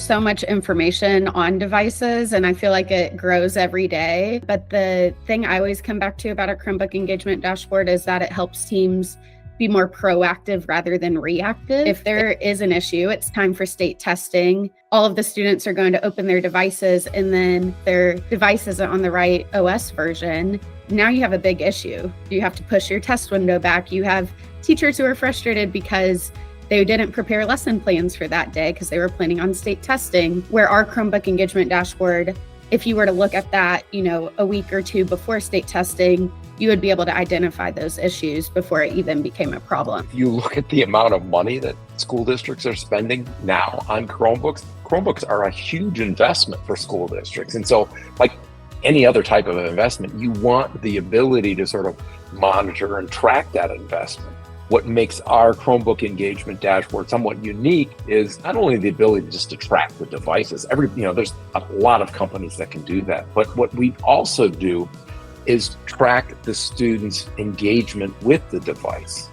so much information on devices, and I feel like it grows every day. But the thing I always come back to about a Chromebook engagement dashboard is that it helps teams be more proactive rather than reactive. If there is an issue, it's time for state testing. All of the students are going to open their devices, and then their device isn't on the right OS version. Now you have a big issue. You have to push your test window back. You have teachers who are frustrated because they didn't prepare lesson plans for that day because they were planning on state testing. Where our Chromebook engagement dashboard, if you were to look at that, a week or two before state testing, you would be able to identify those issues before it even became a problem. If you look at the amount of money that school districts are spending now on Chromebooks, Chromebooks are a huge investment for school districts. And so, like any other type of investment, you want the ability to sort of monitor and track that investment. What makes our Chromebook engagement dashboard somewhat unique is not only the ability just to track the devices. There's a lot of companies that can do that, but what we also do is track the students' engagement with the device.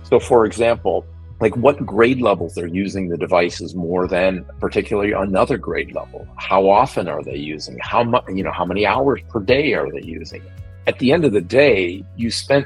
So for example, like what grade levels they're using the devices more than particularly another grade level. How often are they using? How many hours per day are they using? At the end of the day, you spent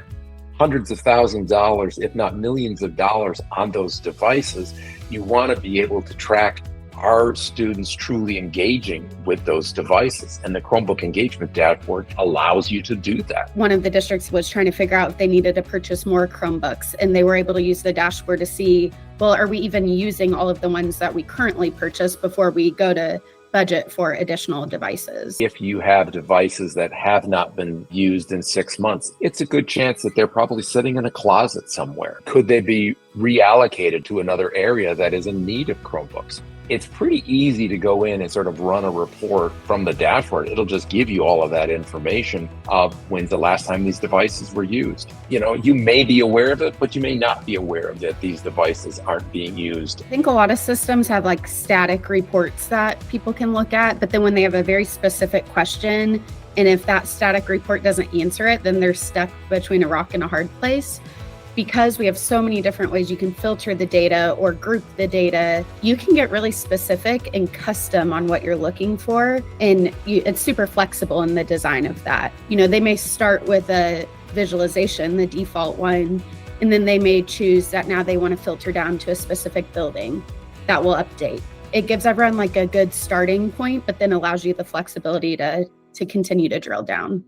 hundreds of thousands of dollars, if not millions of dollars on those devices. You want to be able to track, are students truly engaging with those devices? And the Chromebook engagement dashboard allows you to do that. One of the districts was trying to figure out if they needed to purchase more Chromebooks, and they were able to use the dashboard to see, well, are we even using all of the ones that we currently purchase before we go to budget for additional devices? If you have devices that have not been used in 6 months, it's a good chance that they're probably sitting in a closet somewhere. Could they be reallocated to another area that is in need of Chromebooks? It's pretty easy to go in and sort of run a report from the dashboard. It'll just give you all of that information of when's the last time these devices were used. You may be aware of it, but you may not be aware of that these devices aren't being used. I think a lot of systems have like static reports that people can look at, but then when they have a very specific question, and if that static report doesn't answer it, then they're stuck between a rock and a hard place. Because we have so many different ways you can filter the data or group the data, you can get really specific and custom on what you're looking for. And it's super flexible in the design of that. They may start with a visualization, the default one, and then they may choose that now they want to filter down to a specific building that will update. It gives everyone like a good starting point, but then allows you the flexibility to continue to drill down.